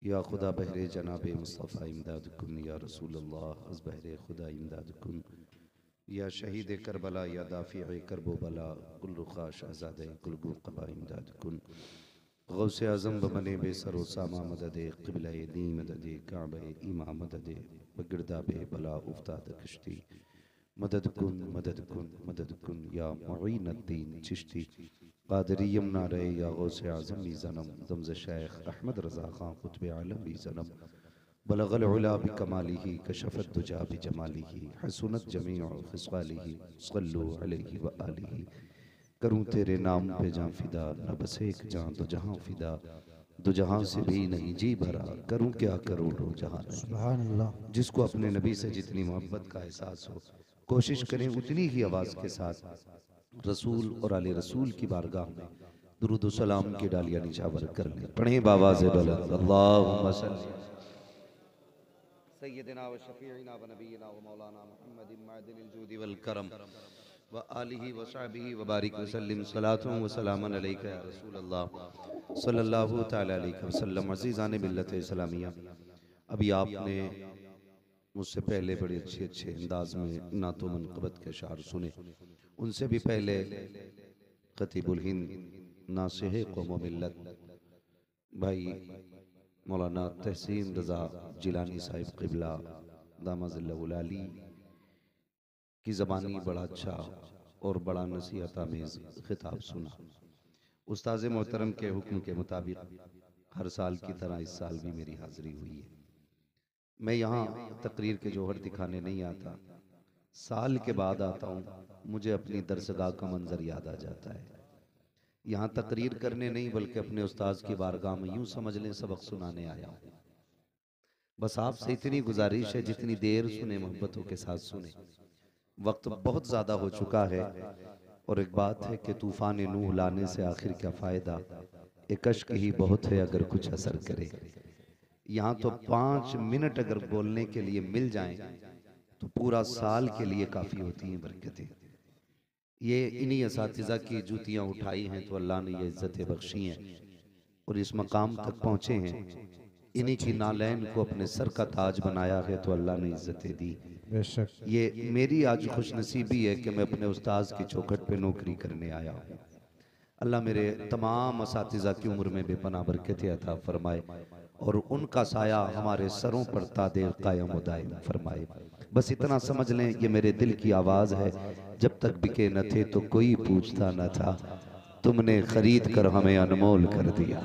या खुदा बहरे जनाब मुस्तफ़ा इमदादकुन या रसूलल्लाह अज़ बहरे खुदा इमदादकुन या शहीद करबला या दाफ़ी करबो बला कुल रुखा शहज़ाद कुल गुक़बा इमदादकुन गौसे आज़म बमने बेसरो सामा मदद क़िबला दी मदद काब इमा मदद बगिरदा बे बला उफ्ताद कश्ती मदद कुन मदद कुन या मुईनुद्दीन चिश्ती क़ादरी यमुना रहे या गौसे आज़म भी ज़नम ज़म्ज़ शेख अहमद रज़ा ख़ान क़ुत्ब आलम भी ज़नम बलगल उला बिकमालिही कशफ़त दुजा बिजमालिही हसनत जमीउ ख़िस्वालिही सल्लु अलैहि व आलिही। करूँ तेरे नाम पे जान फिदा न बस एक जान दो जहां फिदा दो जहां से भी नहीं जी भरा करूँ क्या करूँ दो जहां नहीं। सुभान अल्लाह। जिसको अपने नबी से जितनी मोहब्बत का एहसास हो कोशिश करें उतनी ही आवाज़ के साथ रसूल और आले रसूल की बारगाह में दुरूद व सलाम की डालियां निछावर कर लें। पढ़ें बावाज़े बुलंद अल्लाहुम्मा सल्ली सय्यिदना व शफीइना व नबीना व मौलाना मुहम्मदिन मअदिनिल जूदि वल करम व आलिहि व सहबिहि व बारिक व सल्लिम सलातु व सलामन अलैका या रसूल अल्लाह सल्लल्लाहु तआला अलैहि वसल्लम। अज़ीज़ान मिल्लत इस्लामिया, अभी आपने मुझसे पहले बड़े अच्छे अच्छे अंदाज में नातो मनक़बत के अशार सुने। उनसे भी पहले खतीबुल हिंद नासिह कौम व मिल्लत भाई मौलाना तहसीन रज़ा जिलानी साहिब क़िबला दामज़िल्लहुल आली की ज़बानी बड़ा अच्छा और बड़ा नसीहत आमेज़ खिताब सुना। उस्ताद मोहतरम के हुक्म के मुताबिक हर साल की तरह इस साल भी मेरी हाज़िरी हुई है। मैं यहाँ तकरीर के जौहर दिखाने नहीं आता, साल के बाद आता हूँ, मुझे अपनी दरसगाह का मंजर याद आ जाता है। यहाँ तकरीर करने नहीं बल्कि अपने उस्ताद की बारगाह में यूँ समझ लें सबक सुनाने आया हूँ। बस आपसे इतनी गुजारिश है जितनी देर सुने मोहब्बतों के साथ सुने। वक्त बहुत ज़्यादा हो चुका है और एक बात है कि तूफ़ान नूह लाने से आखिर क्या फ़ायदा, एक अश्क ही बहुत है अगर कुछ असर करे। यहाँ तो 5 मिनट अगर बोलने के लिए मिल जाएं तो पूरा साल के लिए काफ़ी होती हैं बरकतें। ये इन्हीं असातिज़ा की जूतियाँ उठाई हैं तो अल्लाह ने ये इज़्ज़तें बख्शी हैं और इस मकाम तक पहुँचे हैं। इन्हीं की नालैन को अपने सर का ताज बनाया है तो अल्लाह ने इज़्ज़तें दी। बेशक ये मेरी आज खुशनसीबी है कि मैं अपने उस्ताद की चौखट पे नौकरी करने आया हूँ। अल्लाह मेरे तमाम असातिज़ा की उम्र में बेपनाह बरकतें अता फरमाए और उनका साया हमारे सरों पर तादेर कायम व दायम फरमाए। बस इतना समझ लें ये मेरे दिल की आवाज़ है, जब तक बिके न थे तो कोई पूछता न था, तुमने खरीद कर हमें अनमोल कर दिया,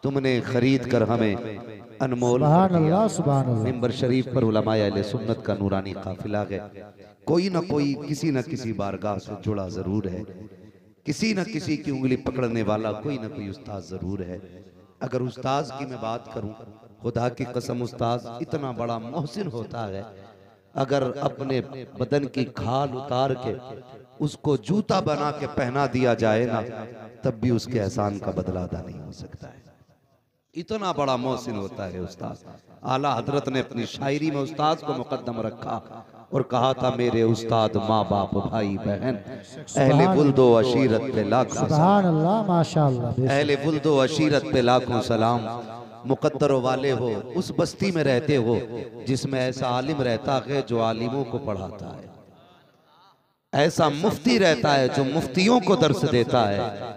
तुमने खरीद कर हमें अनमोल कर सुभान दिया। अल्लाह सुभान अल्लाह। मिंबर शरीफ पर उलमाए अहले सुन्नत का नूरानी काफिला है, कोई ना कोई किसी न किसी बारगाह से जुड़ा जरूर है, किसी न किसी की उंगली पकड़ने वाला कोई ना कोई उस्ताद जरूर है। अगर उस्ताद की मैं बात करूं, खुदा की कसम उस्ताद इतना बड़ा मोहसिन होता है, अगर अपने बदन की खाल उतार के उसको जूता बना के पहना दिया जाए ना, तब भी उसके एहसान का बदला अदा नहीं हो सकता है। इतना बड़ा मोहसिन होता है उस्ताद। आला हजरत ने अपनी शायरी में उस्ताद को मुकद्दम रखा और कहा था मेरे उस्ताद माँ बाप भाई बहन अहले बुल्दो अशीरत पे लाखों सुभान अल्लाह माशाअल्लाह। अहले बुल्दो अशीरत पे लाखों सलाम। मुकद्दरों वाले हो उस बस्ती में रहते हो जिसमें ऐसा आलिम रहता है जो आलिमों को पढ़ाता है, ऐसा मुफ्ती रहता है जो मुफ्तियों को दर्स देता है।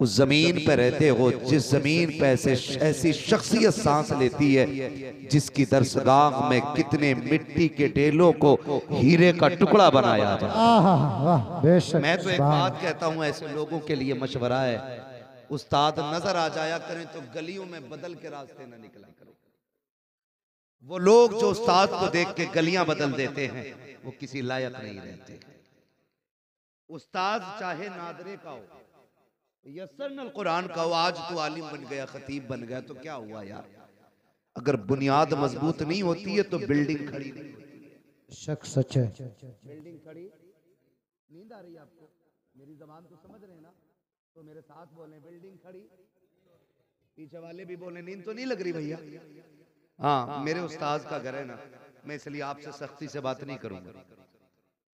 उस जमीन पे रहते हो जिस जमीन पे ऐसी शख्सियत सांस लेती है जिसकी दरसगाह में कितने मिट्टी के ढेलों को हीरे का टुकड़ा बनाया जाए। आहा वाह बेशक। मैं तो एक बात कहता हूँ, ऐसे लोगों के लिए मशवरा है, उस्ताद नजर आ जाया करें तो गलियों में बदल के रास्ते न निकला करो। वो लोग जो उस्ताद को देख के गलियां बदल देते हैं वो किसी लायक नहीं रहते। उस्ताद चाहे नादरे का हो, यस्सरनल कुरान का हो, आज तो आलिम बन गया, खतीब बन गया तो क्या हुआ यार, अगर बुनियाद मजबूत नहीं होती है तो बिल्डिंग खड़ी नहीं होती। शक सच है। बिल्डिंग खड़ी, नींद आ रही है आपको? मेरी जबान तो समझ रहे हैं ना, तो मेरे साथ बोले बिल्डिंग खड़ी, पीछे वाले भी बोले नींद तो नहीं लग रही भैया। हाँ, मेरे उस्ताद का घर है ना, मैं इसलिए आपसे सख्ती से बात नहीं करूंगा,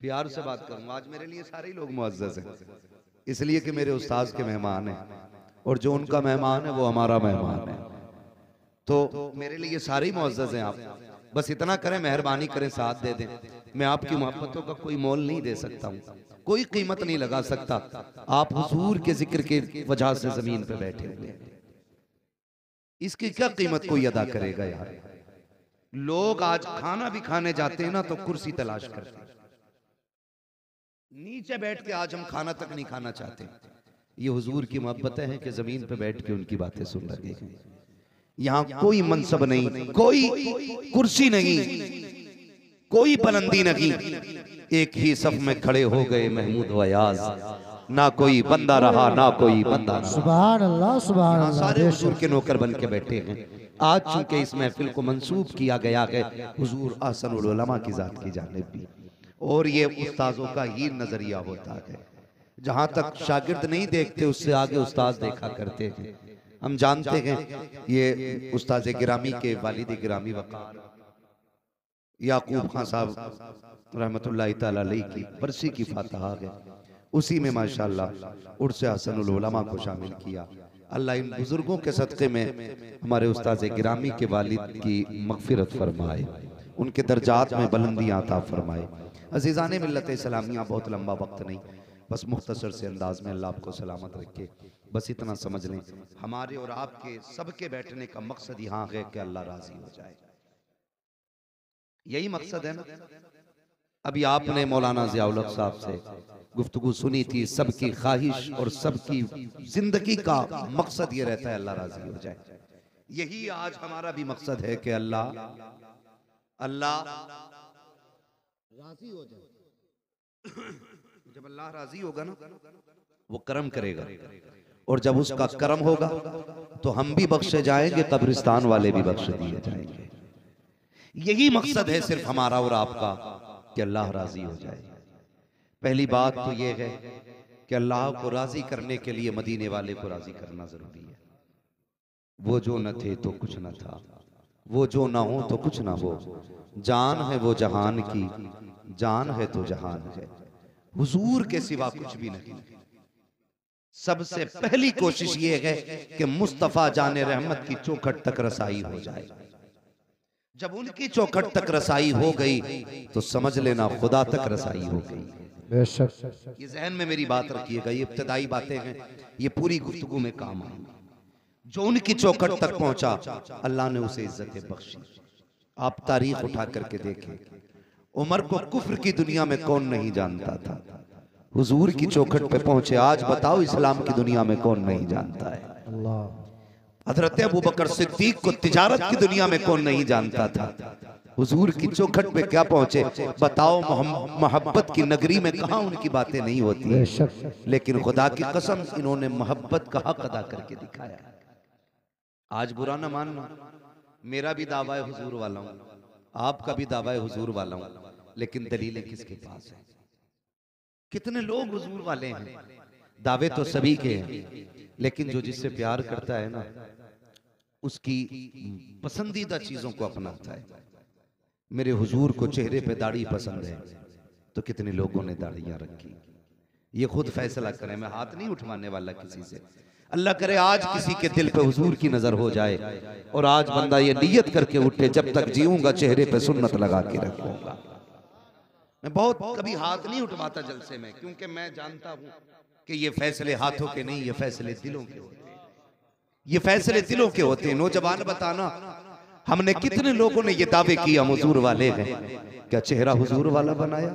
प्यार से बात करूंगा। आज मेरे लिए सारे लोग मुअज़्ज़ज़ हैं, इसलिए कि मेरे उस्ताद के मेहमान हैं और जो उनका मेहमान है वो हमारा मेहमान है। तो मेरे लिए सारे ही मुअज़्ज़ज़ हैं आप, बस इतना करें, मेहरबानी करें, साथ दे दें। मैं आपकी मोहब्बतों का कोई मोल नहीं दे सकता हूँ, कोई कीमत नहीं लगा सकता। आप हुजूर के जिक्र के वजह से जमीन पे बैठे हुए हैं, इसकी क्या कीमत कोई अदा करेगा यार। लोग आज खाना भी खाने जाते हैं ना तो कुर्सी तलाश करते हैं, नीचे बैठ के आज हम खाना तक नहीं खाना चाहते। ये हुजूर की मोहब्बतें हैं कि जमीन पे बैठ के उनकी बातें सुन रहे हैं। यहाँ कोई मनसब नहीं, कोई कुर्सी नहीं, कोई बुलंदी नहीं, एक ही सफ में खड़े हो गए महमूद व अयाज, ना कोई बंदा रहा ना कोई बंदा रहा। सुभान अल्लाह सुभान यहाँ अल्लाह। सारे हुजूर के नौकर बन के बैठे हैं। आज चूंकि इस महफिल को मंसूब किया गया है हुजूर अहसनुल उलमा की जात की जानिब भी, और ये उस्ताजों का ही नजरिया होता है, जहां तक शागिर्द नहीं देखते उससे आगे उस्ताद देखा करते हैं। हम जानते हैं ये उस्ताद गिरामी के वालिद गिरामी वक़ार याकूब खान साहब रहमतुल्लाह तआला अलैह की बरसी की फातहा है, उसी में माशाअल्लाह उर्स हसनुल उलमा को शामिल किया। अल्लाह इन बुजुर्गों के सदक़े में हमारे उस्ताद गिरामी के वालिद की मग़फ़िरत फरमाए, उनके दर्जात में बुलंदियाँ अता फरमाए। अज़ीज़ाने मिल्लत इस्लामिया, बहुत लंबा वक्त नहीं, बस मुख्तसर से अंदाज में अल्लाह आपको सलामत रखे। बस इतना समझ लें, हमारे और आपके सबके बैठने का मकसद यहाँ है कि अल्लाह राजी हो जाए, यही मकसद है ना। अभी आपने मौलाना ज़ियाउल हक़ साहब से गुफ्तगू सुनी थी, सबकी ख्वाहिश और सबकी जिंदगी का मकसद ये रहता है अल्लाह राजी हो जाए। यही आज हमारा भी मकसद है कि अल्लाह राजी हो जाए। जब अल्लाह राजी होगा ना वो करम करेगा, और जब उसका करम होगा तो हम भी बख्शे जाएंगे, कब्रिस्तान वाले भी बख्शे दिए जाएंगे। यही मकसद है सिर्फ हमारा और आपका कि अल्लाह राजी हो जाए। पहली बात तो ये है कि अल्लाह को राजी करने के लिए मदीने वाले को राजी करना जरूरी है। वो जो न थे तो कुछ न था, वो जो ना हो तो कुछ ना हो, जान है वो जहान की, जान है तो जहान है, हुजूर के सिवा कुछ भी नहीं। सबसे पहली कोशिश ये है कि मुस्तफा जाने रहमत की चौखट तक रसाई हो जाए। जब उनकी चौखट तक रसाई हो गई तो समझ लेना खुदा तक रसाई हो गई। बेशक ये जहन में मेरी बात रखिएगा, ये इब्तदाई बातें हैं, ये पूरी गुफ्तगू में काम आएंगी। जो उनकी चौखट तक पहुंचा अल्लाह ने उसे इज्जत बख्शी। आप तारीख उठा करके देखें, उमर को कुफ्र की दुनिया में कौन नहीं जानता था, हुजूर की चौखट पे पहुंचे। आज बताओ इस्लाम की दुनिया में कौन नहीं जानता है। अल्लाह। हजरत अबू बकर सिद्दीक को तिजारत की दुनिया में कौन नहीं जानता था, हुजूर की चौखट पे क्या पहुंचे। बताओ मोहब्बत की नगरी में कहाँ उनकी बातें नहीं होती है, लेकिन खुदा की कसम इन्होंने मोहब्बत का हक अदा करके दिखाया। आज बुरा ना मानना, मेरा भी दावा है हुजूर वाला हूं, आपका भी दावा है हुजूर वाला हूं, लेकिन दलीलें किसके पास है। कितने लोग हुजूर वाले हैं, दावे तो सभी के हैं, लेकिन जो जिससे प्यार करता है ना उसकी पसंदीदा चीजों को अपनाता है। मेरे हुजूर को चेहरे पे दाढ़ी पसंद है तो कितने लोगों ने दाढ़ियां रखी, ये खुद फैसला करें, मैं हाथ नहीं उठवाने वाला किसी से। अल्लाह करे आज किसी के दिल पे हुजूर की नजर हो जाए और आज बंदा ये नियत करके उठे, जब तक जीऊंगा चेहरे पे सुन्नत लगा के रखूंगा। मैं बहुत कभी हाथ नहीं उठवाता जलसे में, क्योंकि मैं जानता हूं कि ये फैसले हाथों के नहीं, ये फैसले दिलों के होते हैं, ये फैसले दिलों के होते हैं। नौजवान बताना, हमने कितने लोगों ने ये दावे किया हुजूर वाले हैं, क्या चेहरा हुजूर वाला बनाया।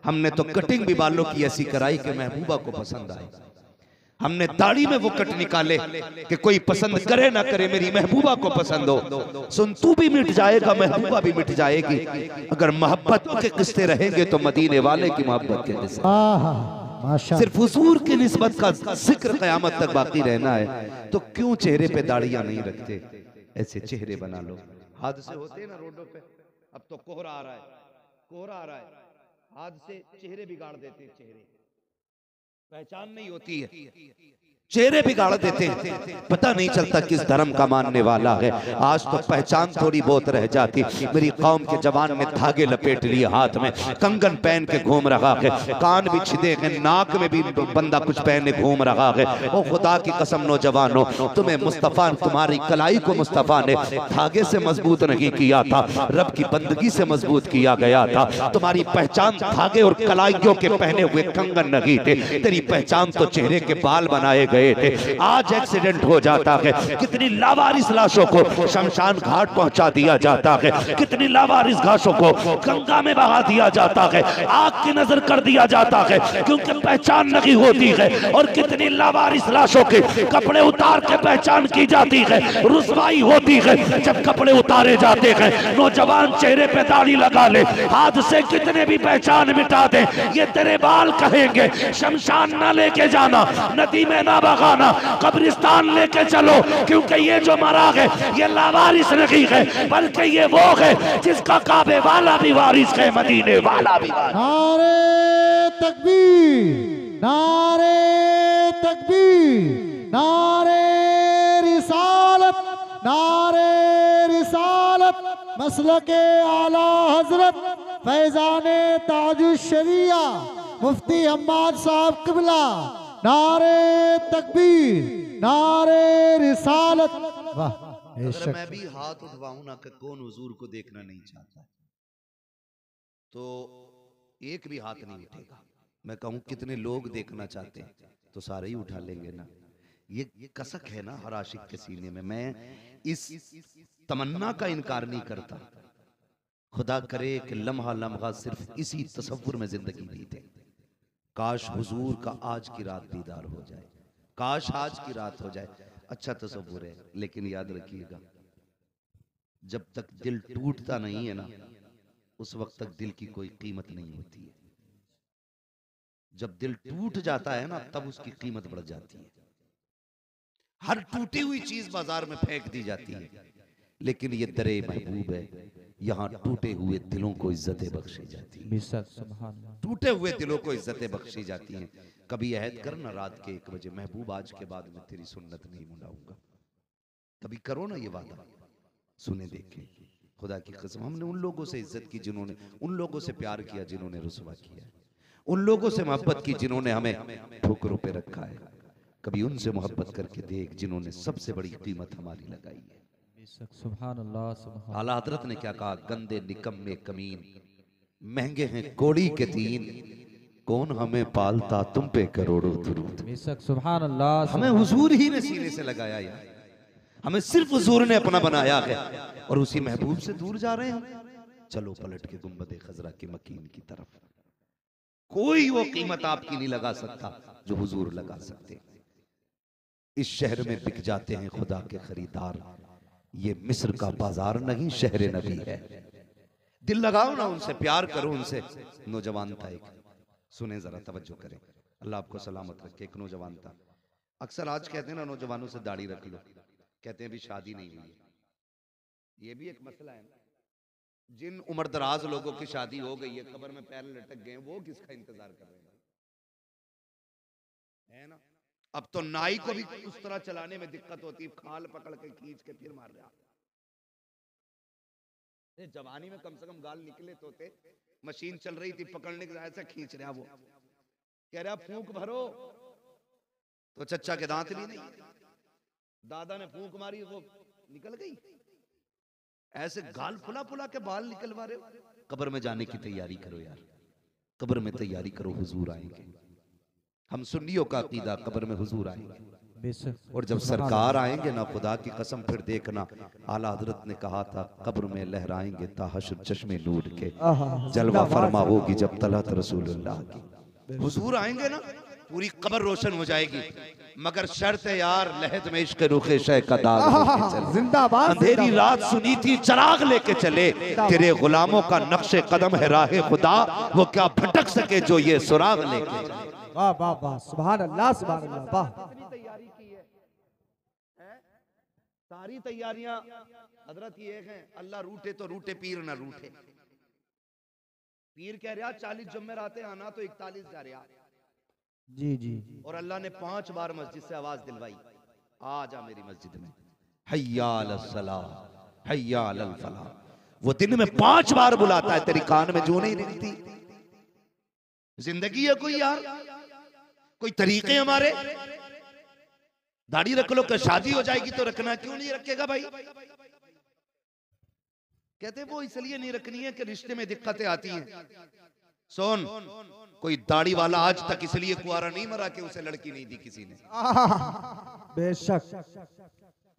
हमने तो कटिंग भी बालों की ऐसी कराई कि महबूबा को पसंद आई। हमने दाढ़ी में वो कट निकाले कि कोई पसंद करे ना करे मेरी महबूबा को पसंद हो। सुन, तू भी मिट जाएगा, महबूबा भी मिट जाएगी, अगर मोहब्बत के किस्से रहेंगे तो मदीने वाले की मोहब्बत के किस्से। सिर्फ हुजूर की निस्बत का जिक्र क़यामत तक बाकी रहना है, तो क्यों चेहरे पे दाढ़ियां नहीं रखते, ऐसे चेहरे बना लो। हादसे होते हैं ना रोडों पे, अब तो कोहरा आ रहा है, कोहरा आ रहा है, हादसे चेहरे बिगाड़ देते हैं, चेहरे पहचान नहीं होती है। चेहरे बिगाड़ देते हैं, पता नहीं चलता किस धर्म का मानने वाला है। आज तो पहचान थोड़ी बहुत रह जाती। मेरी कौम के जवान ने धागे लपेट लिए, हाथ में कंगन पहन के घूम रहा है, कान भी छिदे हैं, नाक में भी बंदा कुछ पहने घूम रहा है। ओ खुदा की कसम नौजवानों, तुम्हें मुस्तफा, तुम्हारी कलाई को मुस्तफा ने धागे से मजबूत नहीं किया था, रब की बंदगी से मजबूत किया गया था। तुम्हारी पहचान धागे और कलाइयों के पहने हुए कंगन नहीं थे, तेरी पहचान तो चेहरे के बाल बनाए गए थे। आज एक्सीडेंट हो जाता है, कितनी लावारिस लाशों को शमशान घाट पहुंचा दिया जाता है, कितनी लावारिस घासों को गंगा में बहा दिया जाता है, आग की नजर कर दिया जाता है क्योंकि पहचान नहीं होती है। और कितनी लावारिस लाशों के कपड़े उतार के पहचान की जाती है, रुसवाई होती है जब कपड़े उतारे जाते हैं। नौजवान चेहरे पे दाढ़ी लगा ले, हाथ से कितने भी पहचान मिटा दे, ये तेरे बाल कहेंगे। शमशान ना लेके जाना, नदी में ना बगाना, कब्रिस्तान लेके चलो, क्योंकि ये जो मरा है ये लावारिस नहीं है, बल्कि ये वो है जिसका काबे वाला भी वारिस है, मदीने वाला भी। नारे तकबीर, नारे तकबीर, नारे रिसालत, नारे रिसालत, मसलके आला हजरत फैजाने ताजुश शरिया मुफ्ती हम्माद साहब किबला। नारे तकबीर, नारे रिसालत। वाह, अगर मैं भी हाथ उठवाऊं ना कि कौन हुजूर को देखना नहीं चाहता, तो एक भी हाथ नहीं उठेगा। मैं कहूं कितने लोग देखना चाहते हैं, तो सारे ही उठा लेंगे ना। ये कसक है ना हर आशिक के सीने में। मैं इस तमन्ना का इनकार नहीं करता, खुदा करे कि लम्हा लम्हा सिर्फ इसी तसव्वुर में जिंदगी बीते। काश हुजूर का आज की रात दीदार हो जाए, काश आज की रात हो जाए। अच्छा तसव्वुर है, लेकिन याद रखिएगा, जब तक दिल टूटता नहीं है ना, उस वक्त तक दिल की कोई कीमत नहीं होती है। जब दिल टूट जाता है ना, तब उसकी कीमत बढ़ जाती है। हर टूटी हुई चीज बाजार में फेंक दी जाती है, लेकिन ये दरे महबूब है, यहाँ टूटे हुए दिलों को इज्जतें बख्शी जाती है। टूटे हुए दिलों को इज्जतें बख्शी जाती हैं। कभी अहद कर ना रात के 1 बजे, महबूब आज के बाद मैं तेरी सुन्नत नहीं मुड़ाऊंगा। कभी करो ना ये वादा, सुने देखे। खुदा की कसम, हमने उन लोगों से इज्जत की जिन्होंने, उन लोगों से प्यार किया जिन्होंने रुसवा किया, उन लोगों से मोहब्बत की जिन्होंने हमें ठोकरों पे रखा है। कभी उनसे मोहब्बत करके देख जिन्होंने सबसे बड़ी कीमत हमारी लगाई है। सुभान अल्लाह, सुभान आला हजरत ने क्या कहा, गंदे निकम्मे कमीन, महंगे हैं कोड़ी के तीन, कौन हमें पालता तुम पे करोड़ों दुरूद। सुभान अल्लाह। हमें हुजूर ही ने सीने से लगाया यार, हमें सिर्फ हुजूर ने अपना बनाया है, और उसी महबूब से दूर जा रहे हैं। चलो पलट के गुंबद खजरा के मकीन की तरफ। कोई वो कीमत आपकी नहीं लगा सकता जो हुजूर लगा सकते। इस शहर में बिक जाते हैं खुदा के खरीदार, ये मिस्र का बाजार नहीं शहर नबी है। दिल लगाओ ना उनसे, प्यार करो उनसे। नौजवान था एक, सुने जरा तवज्जो करें, अल्लाह आपको सलामत रखे। एक नौजवान था, अक्सर आज कहते हैं ना नौजवानों से दाढ़ी रख लो, कहते हैं अभी शादी नहीं हुई है। ये भी एक मसला है ना, जिन उम्र दराज लोगों की शादी हो गई है, कब्र में पैर लटक गए, वो किसका इंतजार कर रहे हैं, है ना। अब तो नाई को भी उस तरह चलाने में दिक्कत होती है, खाल पकड़ के खींच के फिर मार रहा। जवानी में कम से कम गाल निकले तो थे, मशीन चल रही थी पकड़ने के, ऐसा खींच रहा। वो कह रहा फूंक भरो, तो चच्चा के दांत भी नहीं, दादा ने फूंक मारी वो निकल गई। ऐसे गाल फुला फुला के बाल निकलवा रहे हो। कब्र में जाने की तैयारी करो यार, कब्र में तैयारी करो, हुजूर आएंगे। हम सुन्नियों का अकीदा, कब्र में हुजूर आएंगे, और जब सरकार आएंगे ना, खुदा की कसम फिर देखना, आला हजरत ने कहा था कब्र में लहराएंगे ताहशुर चश्मे नूर के, जलवा फरमा होगी जब तलहत रसूलुल्लाह की। हुजूर आएंगे ना, पूरी कब्र रोशन हो जाएगी, मगर शर्त है यार, लहद में इश्क रुखे शय का दाग। जिंदाबाद। अंधेरी रात सुनी थी चराग लेके चले, तेरे गुलामों का नक्शे कदम है राहे खुदा, वो क्या भटक सके जो ये सुराग लेके चले। वाह वाह वाह, सुभान अल्लाह, सुभान अल्लाह। वाह, तैयारी की है, सारी तैयारियां हजरत ये हैं। अल्लाह रूठे तो रूठे, पीर ना रूठे। पीर कह रहा 40 जुम्मे रातें आना, तो 41 जा रहा। जी जी। और अल्लाह ने 5 बार मस्जिद से आवाज दिलवाई, आ जा मेरी मस्जिद में, हय्या अलस सलाह, हय्या अलल फलाह। वो दिन में 5 बार बुलाता है, तेरी कान में जो नहीं रिंगती। जिंदगी है कोई यार, कोई तरीके हमारे। दाढ़ी रख लो, कि शादी हो जाएगी तो रखना, क्यों नहीं रखेगा भाई? कहते वो इसलिए नहीं रखनी है कि रिश्ते में दिक्कतें आती हैं। सोन, कोई दाढ़ी वाला आज तक इसलिए कुआरा नहीं मरा कि उसे लड़की नहीं दी किसी ने। बेशक।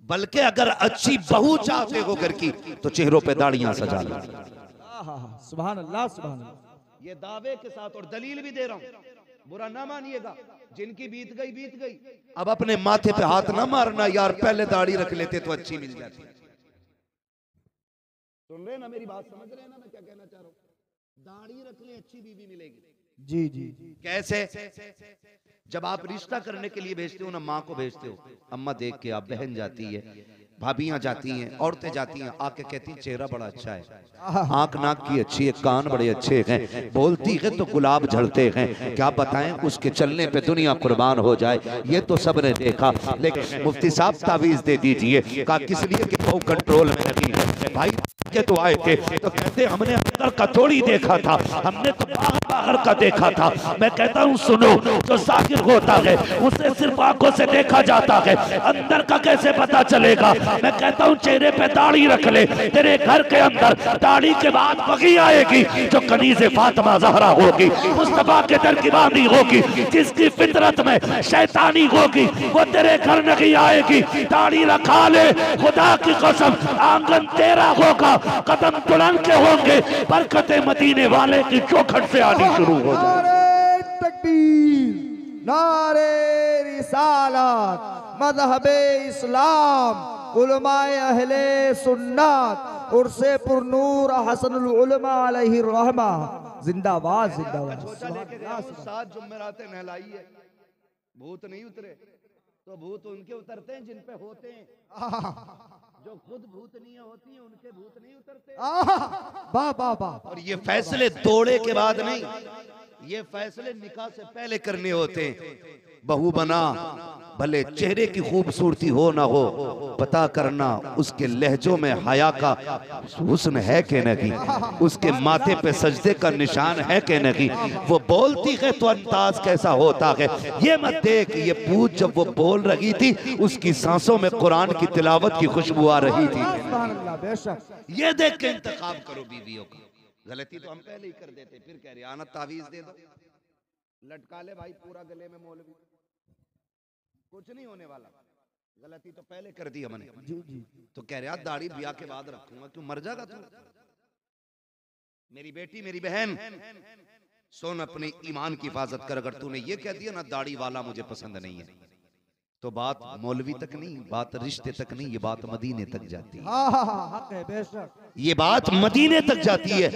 बल्कि अगर अच्छी बहू चाहते हो घर की तो चेहरों पे दाढ़ियां सजा लो। सुभान अल्लाह सुभान अल्लाह। ये दावे के साथ और दलील भी दे रहा हूं, बुरा ना मानिएगा। जिनकी बीत गई बीत गई, अब अपने माथे पे हाथ ना मारना यार, पहले दाढ़ी रख लेते तो अच्छी मिल जाती। सुन रहे ना मेरी बात, समझ रहे हैं ना मैं क्या कहना चाह रहा हूं? दाढ़ी रख ले, अच्छी बीवी मिलेगी। जी जी। कैसे? जब आप रिश्ता करने के लिए भेजते हो ना, माँ को भेजते हो, अम्मा देख के आप, बहन जाती है, भाभियां जाती हैं, औरतें जाती हैं, आके कहती हैं चेहरा बड़ा अच्छा है, आंख नाक की अच्छी है, कान बड़े अच्छे हैं, बोलती है तो गुलाब झड़ते हैं। क्या बताएं, उसके चलने पे दुनिया कुर्बान हो जाए। ये तो सबने देखा, लेकिन मुफ्ती साहब तावीज दे दीजिए। कहा किस लिए कि वो कंट्रोल में नहीं है। भाई के तो आए थे तो कहते हमने अंदर का थोड़ी देखा था, हमने तो बाहर का देखा था। मैं कहता हूँ सुनो, जो जाहिर होता है उसे सिर्फ आंखों से देखा जाता है, अंदर का कैसे पता चलेगा? मैं कहता हूँ चेहरे पे दाढ़ी रख ले, तेरे घर के अंदर दाढ़ी के बाद बगी आएगी जो कनीज़े फातिमा ज़हरा होगी, मुस्तफा के दर की बानी होगी, जिसकी फितरत में शैतानी होगी वो तेरे घर नहीं आएगी। दाढ़ी रखा ले, खुदा की कसम आंगन तेरा होगा, कदम बुलंद के होंगे, बरकते मदीने वाले की चौखट से आनी शुरू हो जाए। नारे तकबीर, नारे रिसालत, मज़हबे इस्लाम, उलमाए अहले सुन्नत, उर्से पुरनूर हसनुल उलमा अलैहि रहमा, जिंदाबाद जिंदाबाद। 7 जुमेरातें नहलाई है, भूत नहीं उतरे तो भूत उनके उतरते हैं जिन पे होते हैं। जो खुद भूतनियां होती हैं उनके भूत नहीं उतरते। वाह वाह वाह। और ये फैसले दौड़े के बाद नहीं, ये फैसले निकाह से पहले करने होते हैं। बहू बना, भले चेहरे की खूबसूरती हो ना हो, पता करना उसके लहजों में हया का हुस्न है कि नहीं, उसके माथे पे सजदे का निशान है कि नहीं, वो बोलती है तो अंदाज कैसा होता है। ये मत देख, ये पूछ जब वो बोल रही थी उसकी सांसों में कुरान की तिलावत की खुशबू आ रही थी। ये देख के इंतखाब करो बीवियों का। गलती तो हम पहले ही कर देते, फिर कह रहे आना तावीज दे दो, लटका ले भाई पूरा गले में मौलवी, कुछ नहीं होने वाला। गलती तो पहले कर दी हमने। तो कह रहे दाढ़ी ब्याह के बाद रखूंगा, क्यों मर जाएगा तू? मेरी बेटी मेरी बहन सुन, अपने ईमान की हिफाजत कर। अगर तूने ये कह दिया ना दाढ़ी वाला मुझे पसंद नहीं है, तो बात मौलवी तक नहीं, बात रिश्ते तक नहीं, ये बात मदीने तक जाती है। ये बात मदीने तक जाती है।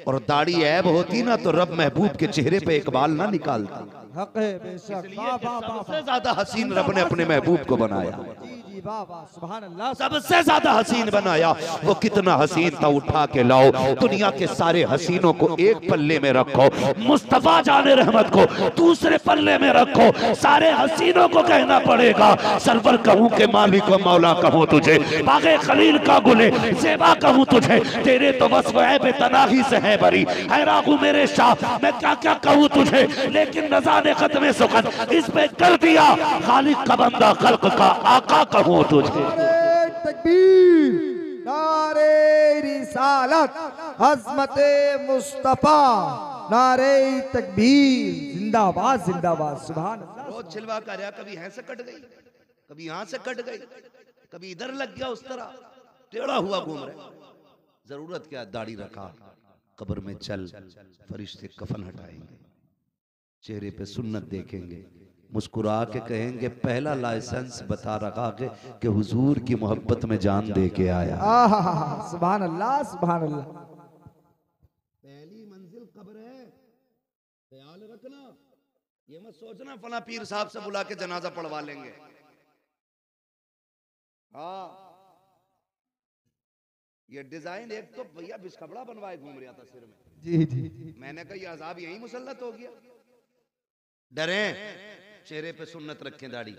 और दाढ़ी ऐब होती ना तो रब महबूब के चेहरे पे एक बाल ना निकालता। सबसे ज्यादा हसीन रब ने अपने महबूब को बनाया, सबसे ज्यादा हसीन बनाया। वो कितना हसीन था, उठा के लाओ, दुनिया के सारे हसीनों को एक पल्ले में रखो, मुस्तफा जाने रहमत को दूसरे पल्ले में रखो। सारे हसीनों को कहना पड़ेगा सरवर कहूँ के मालिक व मौला कहूँ तुझे, बागे खलील का गुले सेवा कहूँ तुझे, तेरे तो बस वह बेतनाही से है बरी, है रागू मेरे शाह मैं क्या क्या कहूँ तुझे, लेकिन रज़ा ने खत्मे सुखन इस पे कर दिया, खालिक का बंदा खल्क का आका कहूँ तुझे। नारे तकबीर, नारे रिसालत, अज़मते मुस्तफा, नारे तकबीर, जिंदाबाद जिंदाबाद। सुभान अल्लाह। रोज छिलवा कर आया, कभी यहाँ से कट गई, कभी यहाँ से कट गई, कभी इधर लग गया, उस तरह टेढ़ा हुआ घूम रहे। जरूरत क्या, दाढ़ी रखा, कब्र में चल, फरिश्ते कफन हटाएंगे, चेहरे पे सुन्नत देखेंगे, मुस्कुरा के कहेंगे पहला लाइसेंस बता रखा कि हुजूर की मोहब्बत में जान दे के आया। सुभान अल्लाह सुभान अल्लाह। पहली मंजिल कब्र है, ख्याल रखना। ये मत सोचना फला पीर साहब से बुला के जनाजा पढ़वा लेंगे। हाँ, ये डिजाइन एक तो भैया बिस्कबड़ा बनवाए घूम रहा था सिर में। जी जी। मैंने कहा ये अजाब यही मुसल्लत हो गया। डरे, चेहरे पे सुन्नत रखें दाढ़ी।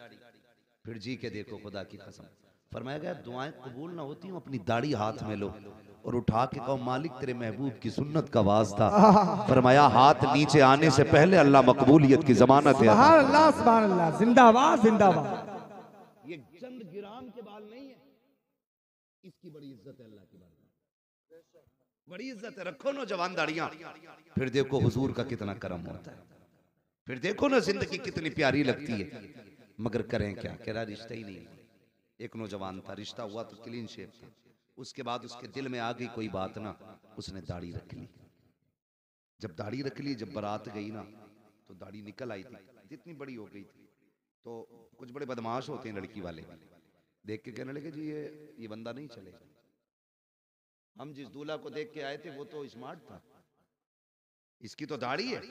फिर जी के देखो खुदा की कसम, फरमाया गया दुआएं कबूल ना होती हूँ, अपनी दाढ़ी हाथ में लो और उठा के कहो मालिक तेरे महबूब की सुन्नत का वास्ता। फरमाया हाथ नीचे आने से पहले अल्लाह मकबूलियत की जमानत है। सुभान अल्लाह, सुभान अल्लाह, जिंदाबाद जिंदाबाद। ये चंद गिराम के बाल नहीं है, इसकी बड़ी इज्जत है अल्लाह की बात, बड़ी इज्जत है। रखो नौजवान दाढ़ियां, फिर देखो हुजूर का कितना करम होता है, फिर देखो ना जिंदगी कितनी प्यारी लगती है। मगर करें क्या, कह रहा रिश्ता ही नहीं। एक नौजवान था, रिश्ता हुआ तो क्लीन शेप था, उसके बाद उसके दिल में आ गई कोई बात ना, उसने दाढ़ी रख ली। जब दाढ़ी रख ली, जब बारात गई ना तो दाढ़ी निकल आई थी, जितनी बड़ी हो गई थी। तो कुछ बड़े बदमाश होते हैं लड़की वाले, देख के कहने लगे जी ये बंदा नहीं चलेगा। हम जिस दूल्हा को देख के आए थे वो तो स्मार्ट था, इसकी तो दाढ़ी है,